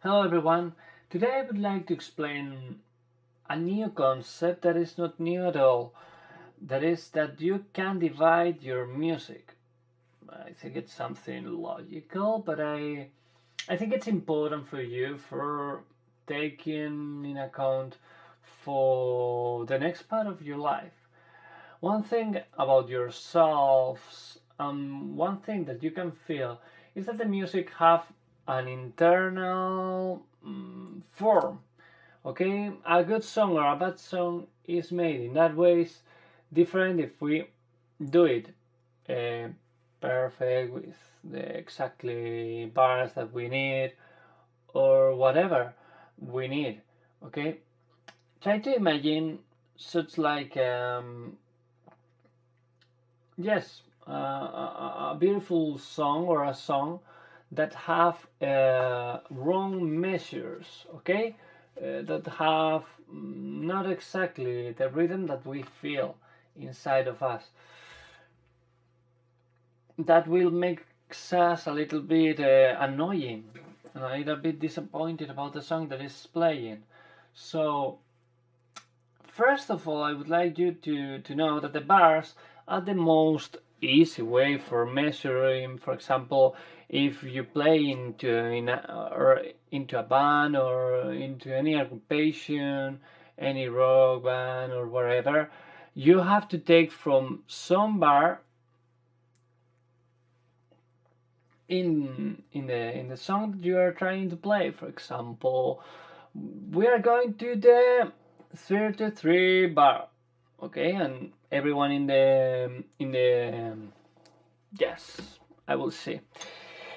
Hello everyone. Today I would like to explain a new concept that is not new at all. That is that you can divide your music. I think it's something logical, but I think it's important for you for taking in account for the next part of your life. One thing about yourselves, one thing that you can feel is that the music have an internal form. Okay, a good song or a bad song is made in that ways different if we do it uh, perfect with the exactly bars that we need or whatever we need. Okay, try to imagine such like yes, a beautiful song or a song that have wrong measures, okay? That have not exactly the rhythm that we feel inside of us. That will make us a little bit annoying and a little bit disappointed about the song that is playing. So first of all, I would like you to know that the bars are the most easy way for measuring, for example, if you play into a band or into any occupation, any rock band or whatever, you have to take from some bar in the song that you are trying to play. For example, we are going to the 33 bar, okay, and everyone in the yes, I will see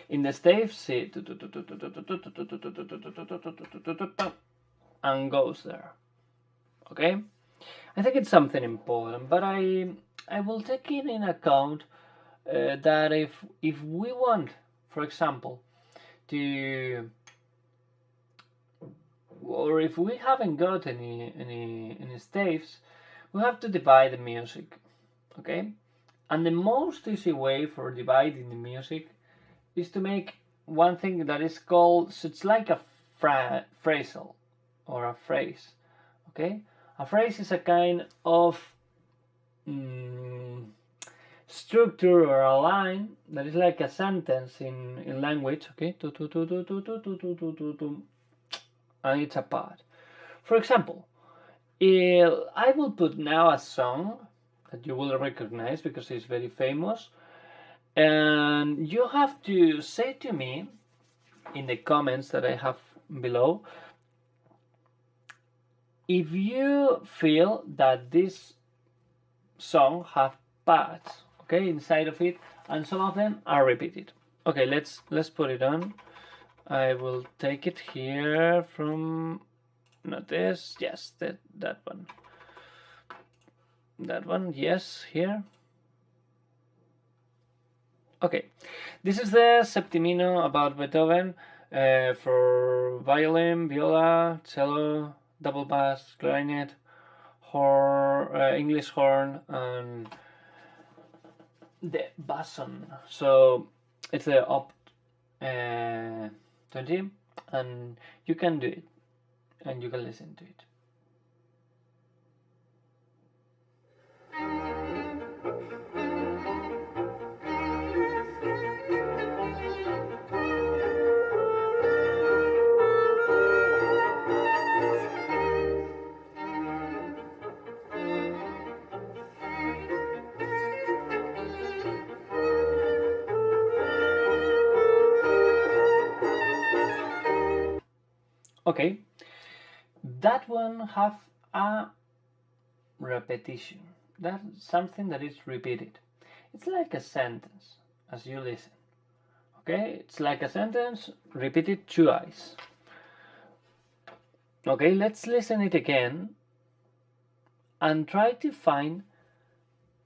in the stage see and goes there, okay. I think it's something important, but I will take it in account that if we want, for example, to or if we haven't got any staves, we have to divide the music, okay? And the most easy way for dividing the music is to make one thing that is called, so it's like a phrasal or a phrase, okay? A phrase is a kind of mm, structure or a line that is like a sentence in language, okay? And it's a part. For example, I will put now a song that you will recognize because it's very famous, and you have to say to me in the comments that I have below if you feel that this song have parts, okay, inside of it, and some of them are repeated. Okay, let's put it on. I will take it here from not this, yes, that one. That one, yes, here. Okay, this is the Septimino about Beethoven for violin, viola, cello, double bass, clarinet, horn, English horn, and the basson. So it's the op 20, and you can do it, and you can listen to it. Okay, that one have a repetition. That's something that is repeated. It's like a sentence as you listen. Okay, it's like a sentence repeated twice. Okay, let's listen it again and try to find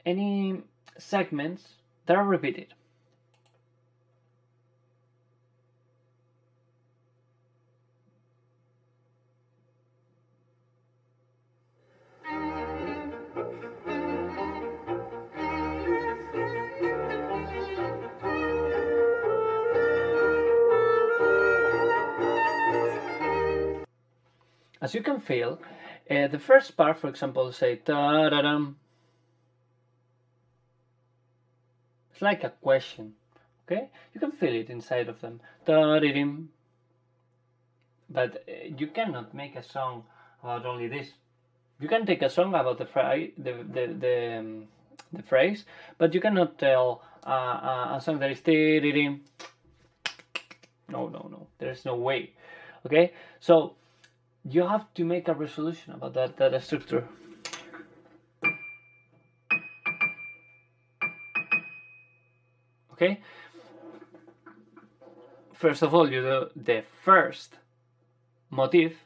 any segments that are repeated. as you can feel, the first part, for example, say ta-da-dum. It's like a question, okay? You can feel it inside of them. Ta-da-dim. But you cannot make a song about only this. You can take a song about the phrase, but you cannot tell a song that is ta-da-dim. No. There's no way. Okay, so you have to make a resolution about that structure. Okay. First of all, you do the first motif,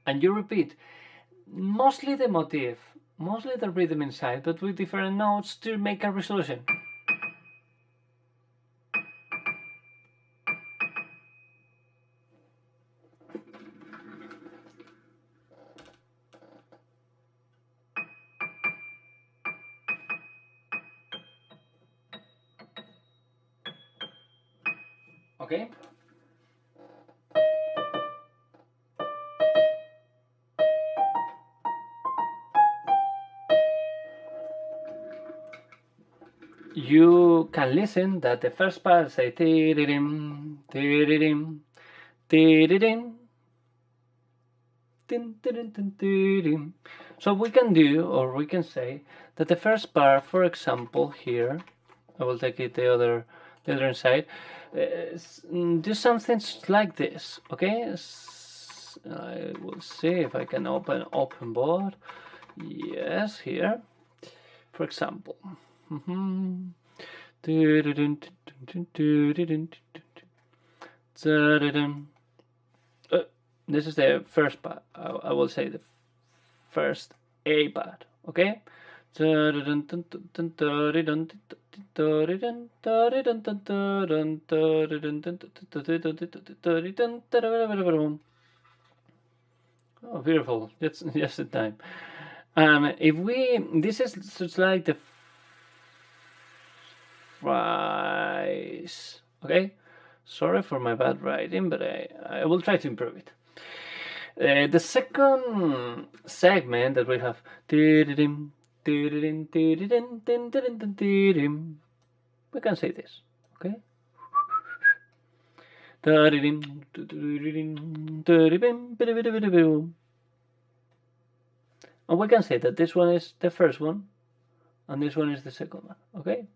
and you repeat mostly the motif, mostly the rhythm inside, but with different notes to make a resolution. Okay. You can listen that the first part say ti-di-dim, ti-di-dim, ti-di-dim, tin-tin-tin-tin-tin. So we can do, or we can say that the first part, for example, here, I will take it the other side, do something like this, okay? I will see if I can open board. Yes, here, for example. This is the first part. I will say the first A part, okay? Oh, beautiful. That's just the time. If we, this is such like the phrase, okay? Sorry for my bad writing, but I will try to improve it. The second segment that we have, we can say this, okay? And we can say that this one is the first one, and this one is the second one, okay?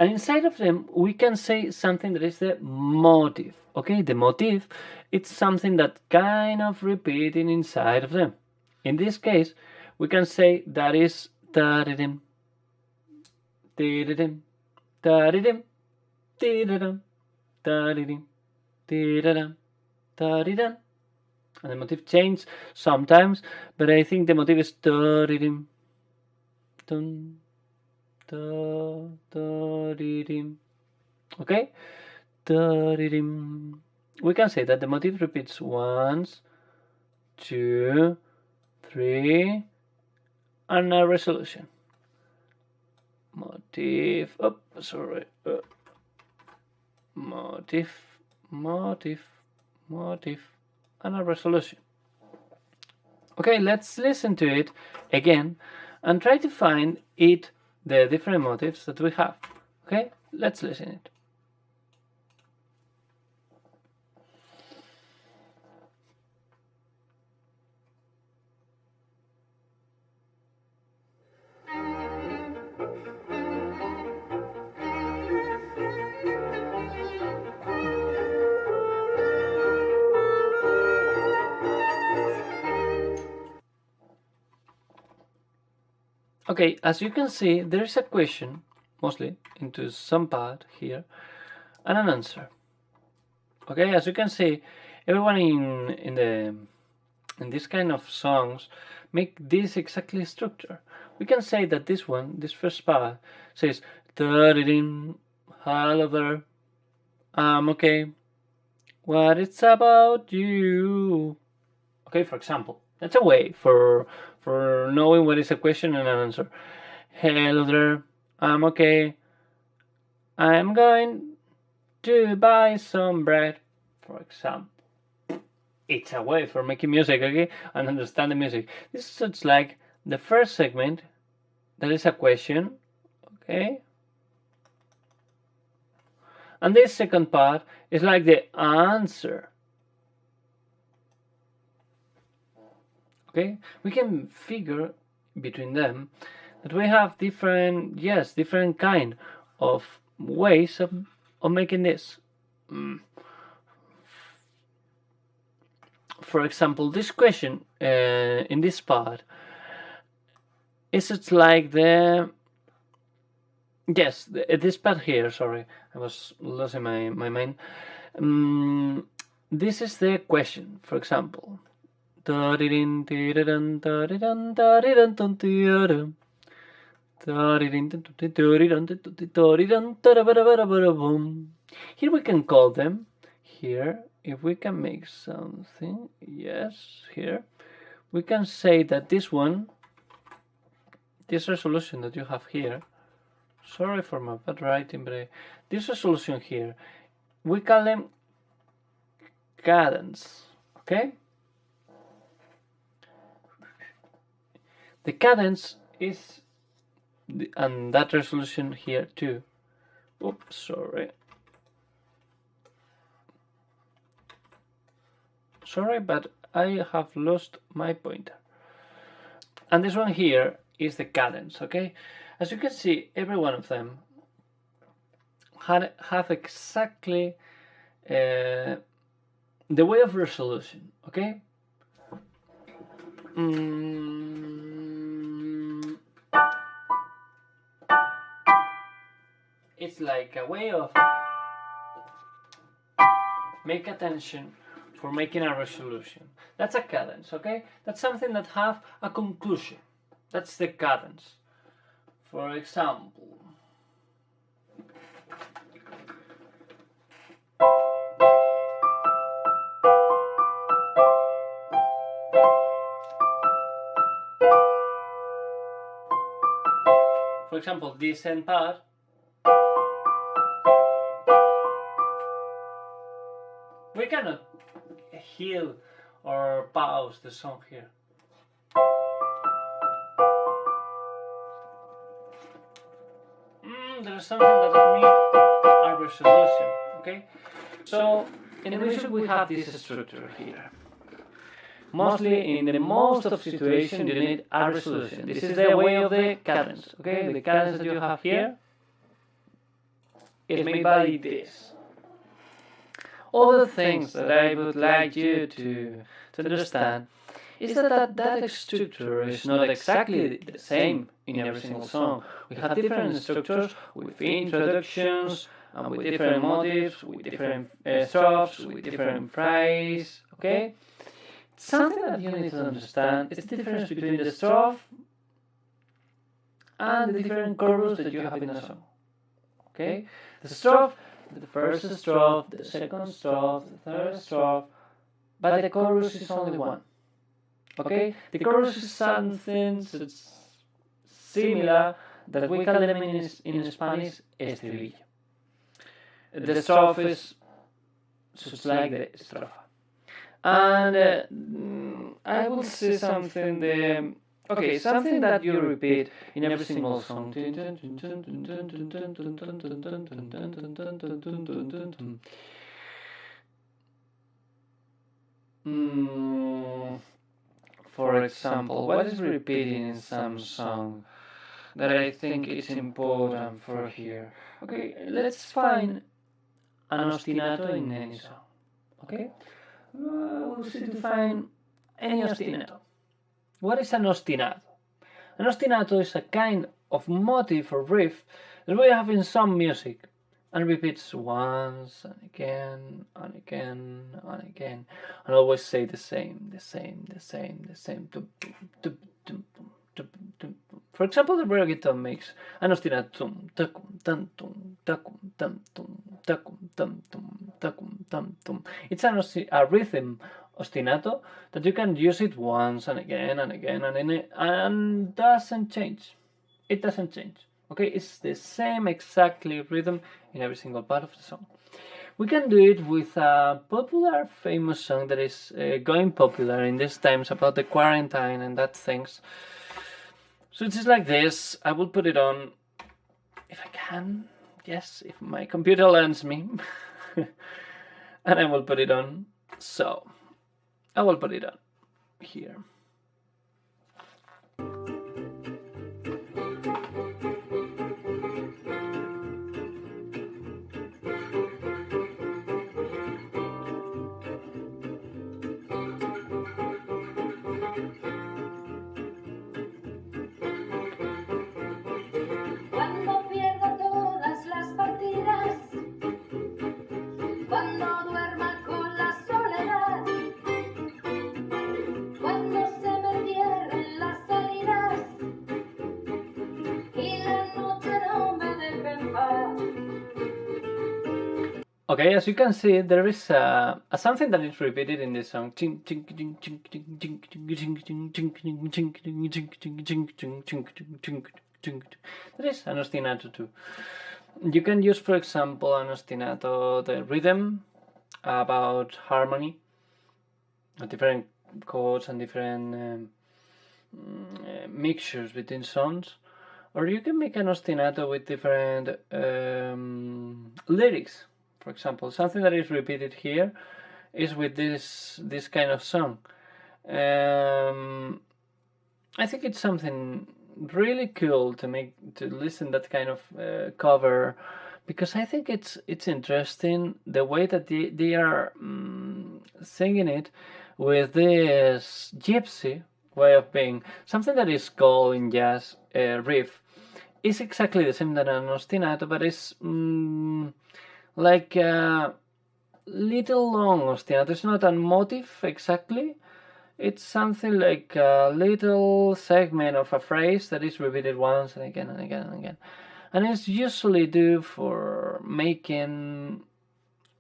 And inside of them, we can say something that is the motive, okay? The motive, it's something that kind of repeating inside of them. In this case, we can say that is da-da-dim, da-da-dim, da-da-dim, da-da-dim, da-da-dim, da-da-dim, da-da-dim. And the motif changes sometimes, but I think the motif is da-da-dim, dun, da-da-dim. Okay? Da-da-dim. We can say that the motif repeats once, 2, 3, and a resolution. Motif, sorry. Motif, and a resolution. Okay, let's listen to it again and try to find it, the different motifs that we have. Okay, let's listen it. Okay, as you can see, there is a question, mostly into some part here, and an answer. Okay, as you can see, everyone in this kind of songs make this exactly structure. We can say that this one, this first part, says hello there, I'm okay. What it's about you. Okay, for example, that's a way for knowing what is a question and an answer. Hello there, I'm okay. I'm going to buy some bread, for example. It's a way for making music, okay, and understand the music. This is such like the first segment. That is a question, okay, and this second part is like the answer. Okay, we can figure between them that we have different kind of ways of making this. For example, this question in this part is it's like this part here. Sorry, I was losing my mind. This is the question. For example, here we can call them. Here, if we can make something, yes, here we can say that this resolution that you have here, sorry for my bad writing, but this resolution here, we call them cadence, okay? The cadence is, and that resolution here too. Oops, sorry. Sorry, but I have lost my pointer. And this one here is the cadence, okay? As you can see, every one of them have exactly the way of resolution, okay? It's like a way of make attention for making a resolution. That's a cadence, okay? That's something that have a conclusion. That's the cadence. For example, this end part, we cannot heal or pause the song here. There's something that needs a resolution, okay? So in the music we have this structure here. Mostly in the most of situations you need a resolution. This is the way of the cadence, okay? The cadence that you have here is made by this. Other things that I would like you to understand is that structure is not exactly the same in every single song. We have different structures with introductions and with different motifs, with different strophes, with different phrases, okay? Something that you need to understand is the difference between the strophe and the different chorus that you have in a song. Okay? The strophe, the first strophe, the second strophe, the third strophe, but the chorus is only one. Okay? The chorus is something that's similar that we call them in Spanish estribillo. The strophe is just like the strophe. And I will say something something that you repeat in every single song. For example, what is repeating in some song that I think is important for here? Okay, let's find an ostinato in any song. Okay? We'll see to find any ostinato. What is an ostinato? An ostinato is a kind of motif or riff that we have in some music and repeats once and again and again and again and always say the same. For example, the reggaeton makes an ostinato. It's a rhythm ostinato that you can use it once and again and again and doesn't change. It doesn't change. Okay, it's the same exactly rhythm in every single part of the song. We can do it with a popular, famous song that is going popular in these times about the quarantine and that things. So it's just like this. I will put it on if I can. Yes, if my computer lets me. And I will put it on. So I will put it on here. Cuando pierda todas las partidas, cuando duerma con la soledad, cuando se me cierren las salidas y la noche no me deje en paz. Okay, as you can see, there is a something that is repeated in this song. That is an ostinato too. You can use, for example, an ostinato, the rhythm about harmony, different chords and different mixtures between songs, or you can make an ostinato with different lyrics. For example, something that is repeated here is with this kind of song. I think it's something really cool to listen that kind of cover, because I think it's interesting the way that they are singing it with this gypsy way of being. Something that is called in jazz riff is exactly the same than an ostinato, but it's like a little long ostinato. It's not a motif exactly. It's something like a little segment of a phrase that is repeated once and again and again and again. And it's usually due for making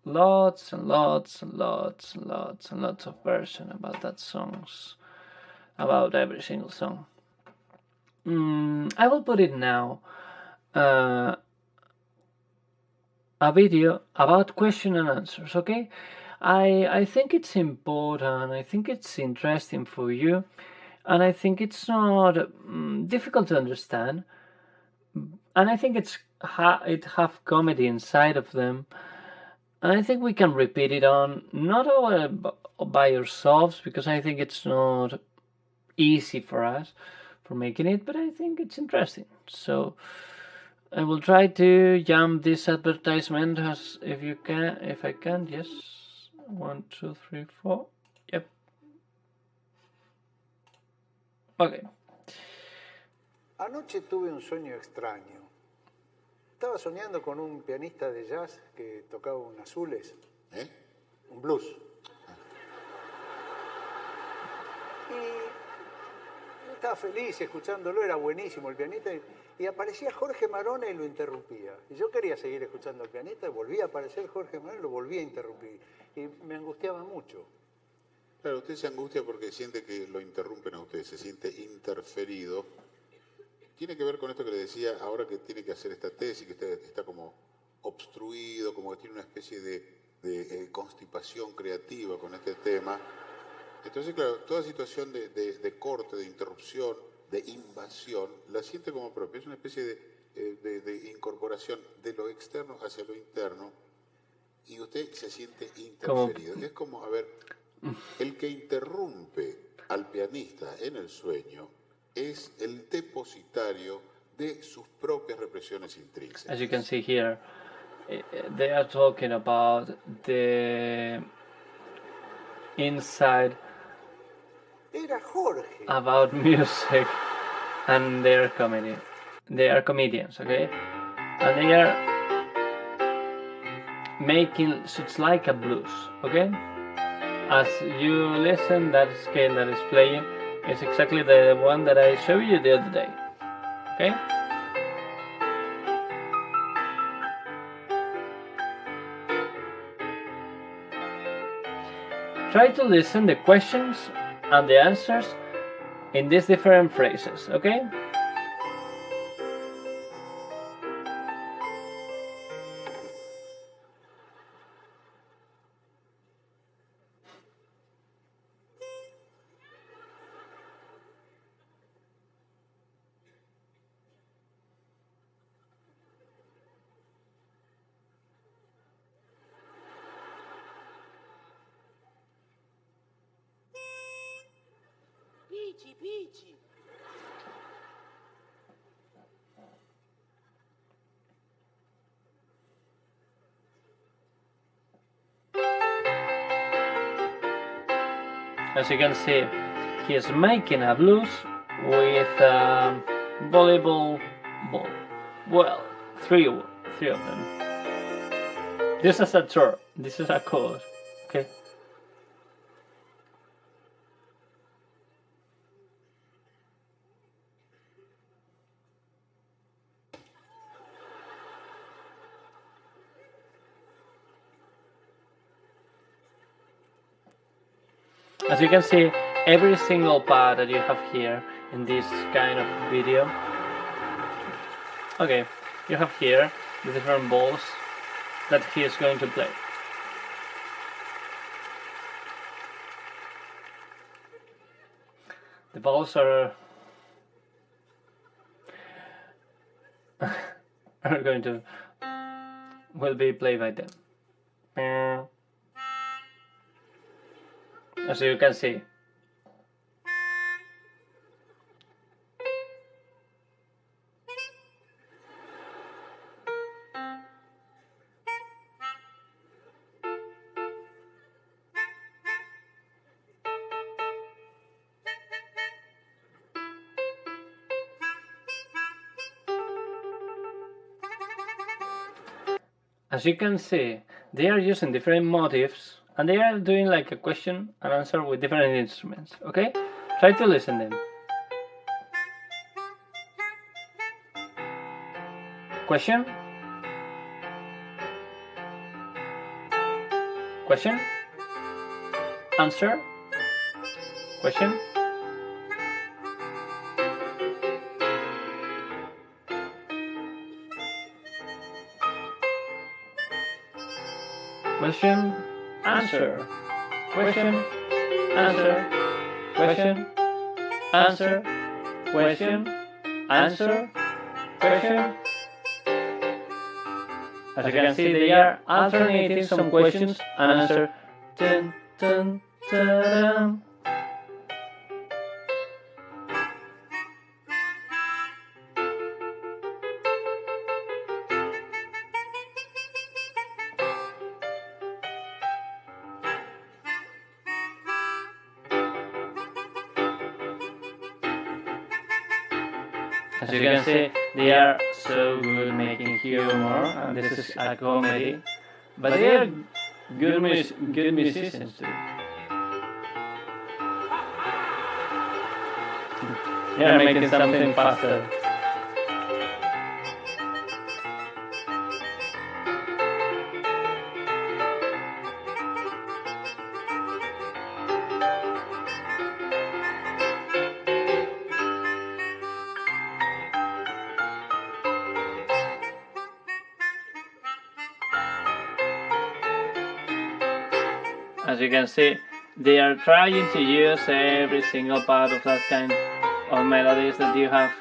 lots and lots and lots and lots and lots of versions about that songs, about every single song. I will put it now. A video about question and answers, okay? I think it's important, I think it's interesting for you, and I think it's not difficult to understand, and I think it have comedy inside of them, and I think we can repeat it on not all by ourselves, because I think it's not easy for us for making it, but I think it's interesting. So I will try to jump this advertisement as if I can. Yes, 1, 2, 3, 4. Yep. Okay. Anoche tuve un sueño extraño. Estaba soñando con un pianista de jazz que tocaba un azules, un blues. Y estaba feliz escuchándolo, era buenísimo el pianista. Y aparecía Jorge Marone y lo interrumpía. Y yo quería seguir escuchando al pianista, y volvía a aparecer Jorge Marone y lo volvía a interrumpir. Y me angustiaba mucho. Claro, usted se angustia porque siente que lo interrumpen a usted, se siente interferido. Tiene que ver con esto que le decía, ahora que tiene que hacer esta tesis, que está como obstruido, como que tiene una especie de constipación creativa con este tema. Entonces, claro, toda situación de corte, de interrupción, de invasión, la siente como propia. Es una especie de incorporación de lo externo hacia lo interno y usted se siente interferido. Es como, a ver, el que interrumpe al pianista en el sueño es el depositario de sus propias represiones intrínsecas. As you can see here, they are talking about the inside Era Jorge. about music, and they are comedians, okay? And they are making such like a blues, okay? As you listen, that scale that is playing is exactly the one that I showed you the other day, okay? Try to listen the questions and the answers in these different phrases, okay? Pichi, pichi. As you can see, he is making a blues with a volleyball ball. Well, three of them. This is a chord. This is a chord. Okay. As you can see, every single part that you have here in this kind of video. Okay, you have here the different balls that he is going to play. The balls are going to will be played by them. As you can see. As you can see, they are using different motifs and they are doing like a question and answer with different instruments, okay? Try to listen them. Question? Question? Answer? Question? Question? Answer? Question? Answer? Question? Answer? Question? Answer? Question? As you can see, they are alternating some questions and answer. Dun, dun, dun. As you can see, they are so good making humor, and this is a comedy, but they are good musicians too. They are making something faster. As you can see, they are trying to use every single part of that kind of melodies that you have.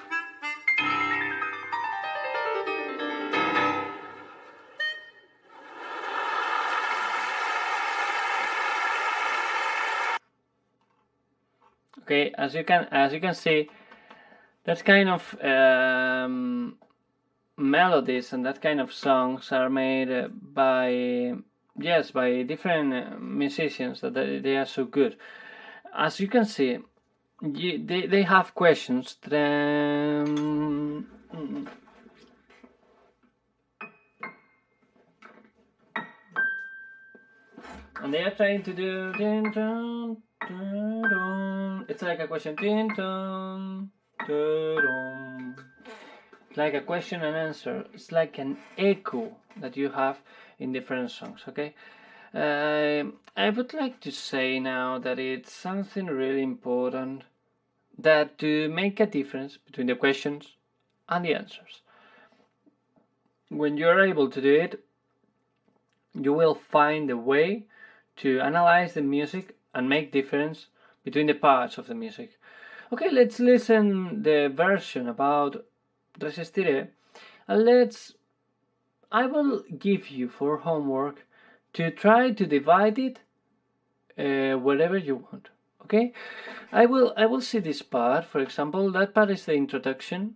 Okay, as you can see, that kind of melodies and that kind of songs are made by different musicians that they are so good. As you can see, they have questions. And they are trying to do. It's like a question. It's like a question and answer. It's like an echo that you have in different songs, okay? I would like to say now that it's something really important, that to make a difference between the questions and the answers. When you're able to do it, you will find a way to analyze the music and make difference between the parts of the music. Okay, let's listen the version about Resistiré, and I will give you for homework to try to divide it wherever you want. Okay, I will see this part. For example, that part is the introduction.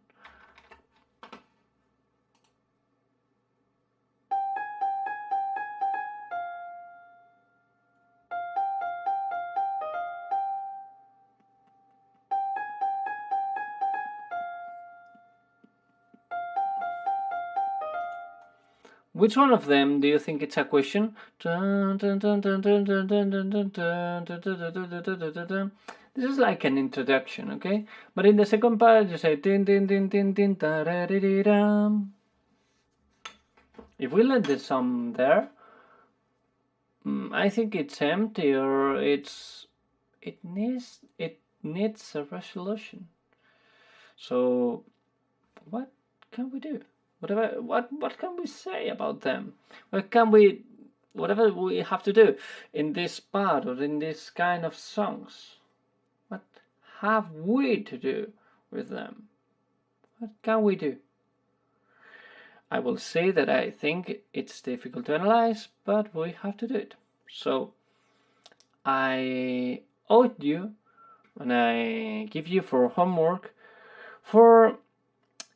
Which one of them do you think it's a question? This is like an introduction, okay? But in the second part, you say tin tin tin tin tin taraririram. If we let the sum there, I think it's empty, or it needs a resolution. So what can we do? What can we say about them? Whatever we have to do in this part or in this kind of songs, what have we to do with them? What can we do? I will say that I think it's difficult to analyze, but we have to do it. So I owe you, and I give you for homework, for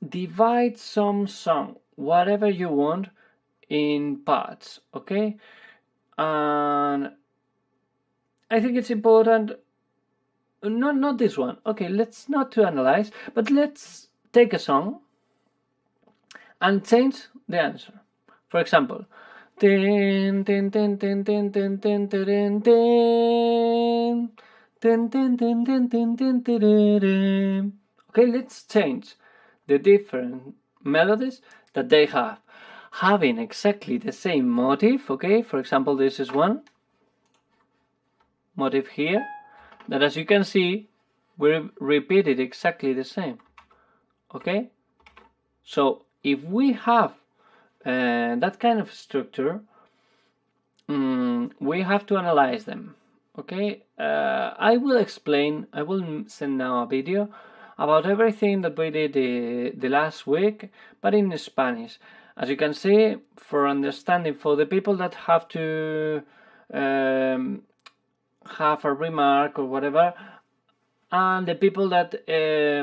divide some song, whatever you want, in parts, okay? And I think it's important, not this one, okay, let's not to analyze, but let's take a song and change the answer. For example, tin tin tin tin tin tin tin tin tin tin tin tin tin tin tin tin. Okay, let's change the different melodies that they have, having exactly the same motive. Okay, for example, this is one motive here that, as you can see, we repeated exactly the same. Okay, so if we have that kind of structure, we have to analyze them. Okay, I will explain, I will send now a video about everything that we did the last week, but in Spanish. As you can see, for understanding, for the people that have to have a remark or whatever, and the people that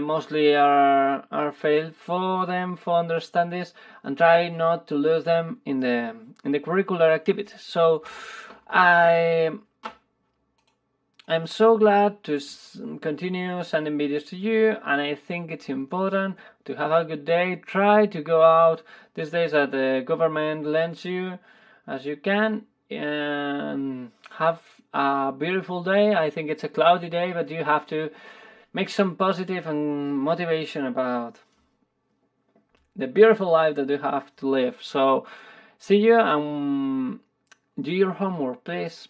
mostly are failed, for them for understand this and try not to lose them in the curricular activities. So I'm so glad to continue sending videos to you, and I think it's important to have a good day. Try to go out these days that the government lends you as you can, and have a beautiful day. I think it's a cloudy day, but you have to make some positive and motivation about the beautiful life that you have to live. So see you, and do your homework, please.